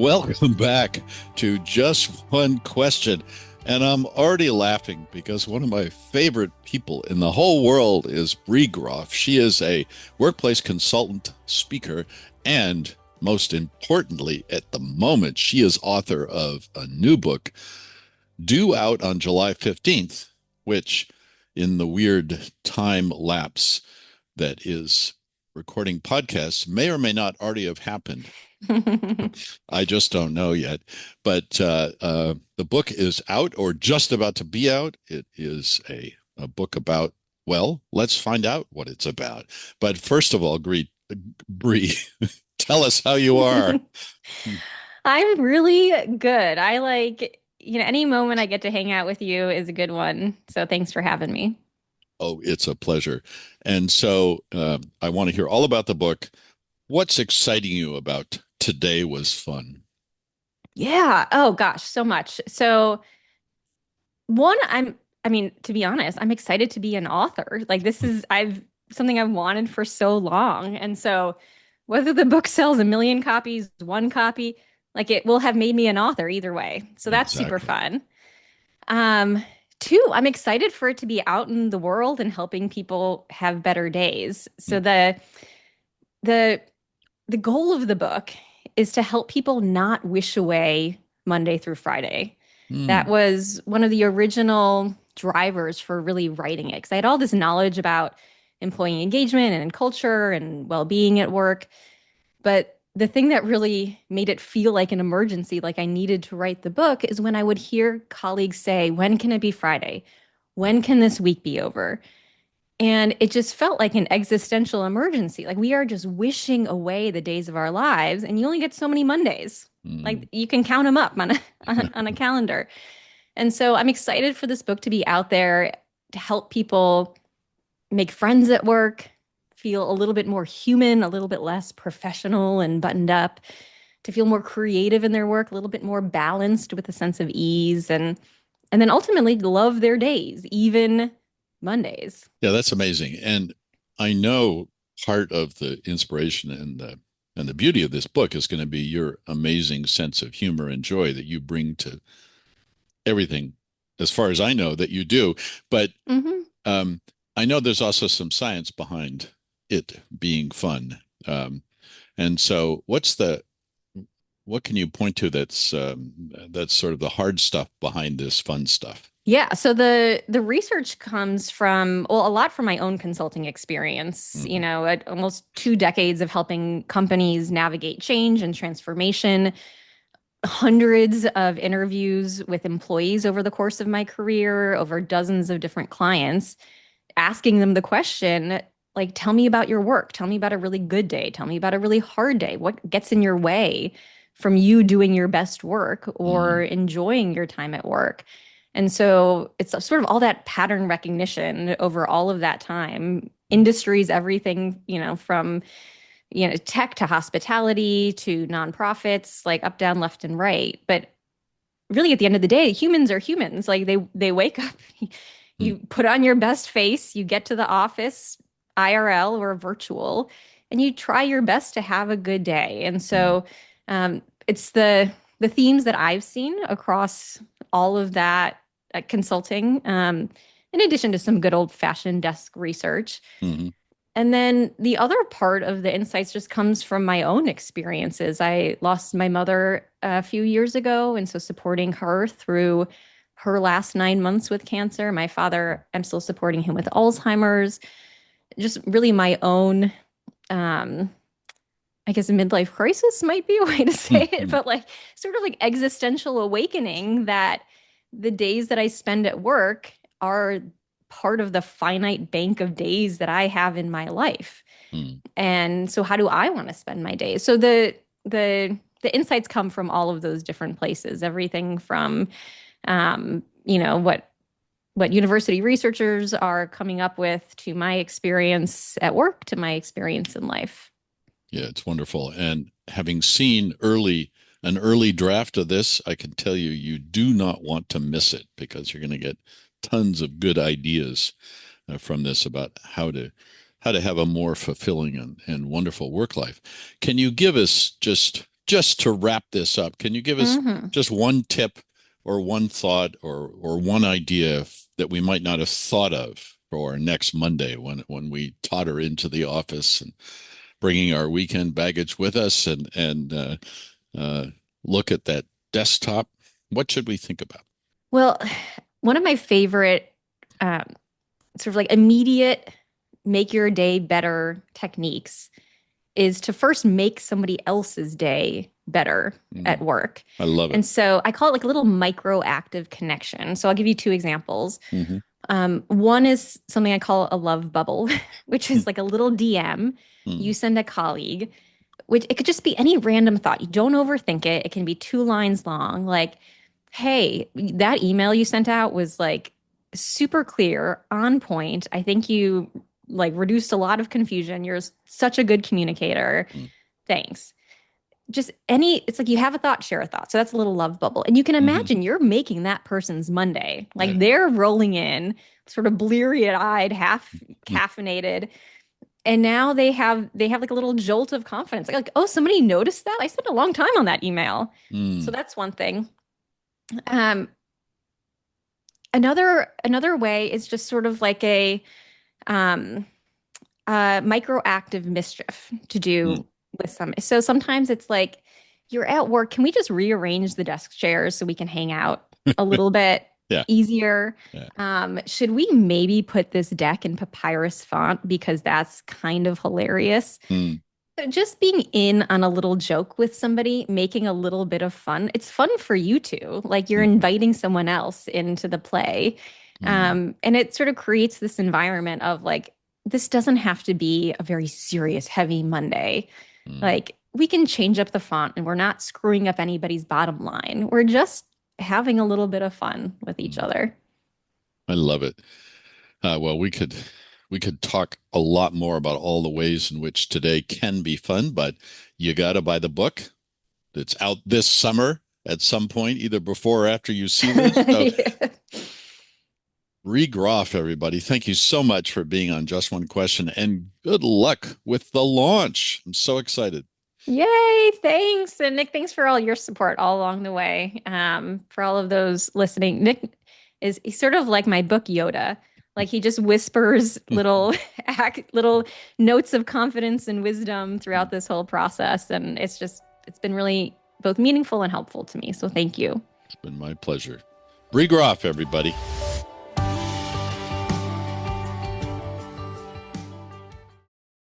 Welcome back to Just One Question. And I'm already laughing because one of my favorite people in the whole world is Bree Groff. She is a workplace consultant, speaker, and most importantly, at the moment, she is author of a new book due out on July 15th, which in the weird time lapse that is recording podcasts may or may not already have happened. I just don't know yet. But the book is out or just about to be out. It is a book about, well, let's find out what it's about. But first of all, Bree, tell us how you are. I'm really good. I like, any moment I get to hang out with you is a good one. So thanks for having me. Oh, it's a pleasure. And so I want to hear all about the book. What's exciting you about Today Was Fun? Yeah. Oh gosh, so much. So one, to be honest, I'm excited to be an author. Like this is something I've wanted for so long. And so whether the book sells a million copies, one copy, like it will have made me an author either way. So that's super Exactly. fun. Um, Two, I'm excited for it to be out in the world and helping people have better days. So the the goal of the book is to help people not wish away Monday through Friday. That Mm, was one of the original drivers for really writing it because I had all this knowledge about employee engagement and culture and well-being at work. But the thing that really made it feel like an emergency, like I needed to write the book, is when I would hear colleagues say, "When can it be Friday? When can this week be over?" And it just felt like an existential emergency. Like we are just wishing away the days of our lives, and you only get so many Mondays. mm. Like you can count them up on on a calendar. And so I'm excited for this book to be out there to help people make friends at work, feel a little bit more human, a little bit less professional and buttoned up, to feel more creative in their work, a little bit more balanced with a sense of ease and then ultimately love their days, even Mondays. Yeah, that's amazing. And I know part of the inspiration and the beauty of this book is going to be your amazing sense of humor and joy that you bring to everything, as far as I know that you do. But Hmm. um, I know there's also some science behind it being fun. And so, what can you point to that's sort of the hard stuff behind this fun stuff? Yeah, so the research comes from, well, a lot from my own consulting experience, Mhm. almost 2 decades of helping companies navigate change and transformation, hundreds of interviews with employees over the course of my career, over dozens of different clients, asking them the question, like, tell me about your work. Tell me about a really good day. Tell me about a really hard day. What gets in your way from you doing your best work or Mhm. enjoying your time at work? And so it's sort of all that pattern recognition over all of that time. Industries, everything, from tech to hospitality to nonprofits, like up, down, left, and right. But really, at the end of the day, humans are humans. Like they wake up, you put on your best face, you get to the office, IRL or virtual, and you try your best to have a good day. And Mhm. so it's the themes that I've seen across all of that consulting, in addition to some good old fashioned desk research. Mhm. And then the other part of the insights just comes from my own experiences. I lost my mother a few years ago, and so supporting her through her last 9 months with cancer. My father, I'm still supporting him with Alzheimer's. Just really my own, um, I guess, a midlife crisis might be a way to say it, Mhm. but like sort of like existential awakening that the days that I spend at work are part of the finite bank of days that I have in my life. Mhm. And so how do I want to spend my days? So the insights come from all of those different places, everything from what university researchers are coming up with to my experience at work to my experience in life. Yeah, it's wonderful. And having seen an early draft of this, I can tell you, you do not want to miss it because you're going to get tons of good ideas from this about how to have a more fulfilling and wonderful work life. Can you give us just just to wrap this up, can you give us Hmm. just one tip or one thought or one idea that we might not have thought of for next Monday when we totter into the office and bringing our weekend baggage with us and uh, look at that desktop? What should we think about? Well, one of my favorite um, sort of like immediate make your day better techniques is to first make somebody else's day better at Mm, work. I love it. And so I call it like a little micro active connection. So I'll give you two examples. Hmm. One is something I call a love bubble, which is like a little DM you Mm, send a colleague, which it could just be any random thought. You don't overthink it. It can be 2 lines long. Like, hey, that email you sent out was like super clear, on point. I think you like reduced a lot of confusion. You're such a good communicator. mm, Thanks. Just any, it's like you have a thought, share a thought. So that's a little love bubble. And you can hmm. imagine you're making that person's Monday. Yeah. Like they're rolling in, sort of bleary-eyed, half Mm, caffeinated, and now they have like a little jolt of confidence like, oh, somebody noticed that I spent a long time on that email. So mm, that's one thing. um another way is just sort of like um microactive mischief to mm. do with some. So sometimes it's like you're at work, can we just rearrange the desk chairs so we can hang out a little bit Yeah. easier? Yeah. Should we maybe put this deck in papyrus font because that's kind of hilarious? Mm, So just being in on a little joke with somebody, making a little bit of fun. It's fun for you too. Like you're mhm, inviting someone else into the play. mm, And it sort of creates this environment of like, this doesn't have to be a very serious, heavy Monday. mm, Like we can change up the font and we're not screwing up anybody's bottom line. We're just having a little bit of fun with each mm. other. I love it. Well, we could talk a lot more about all the ways in which today can be fun, but you got to buy the book. It's out this summer at some point, either before or after you see this. So, Yeah. Bree Groff, everybody, thank you so much for being on Just One Question, and good luck with the launch. I'm so excited. Yay, thanks. And Nick, thanks for all your support all along the way. For all of those listening. Nick is he's sort of like my book Yoda. Like he just whispers little little notes of confidence and wisdom throughout this whole process. And it's been really both meaningful and helpful to me. So thank you. It's been my pleasure. Bree Groff, everybody.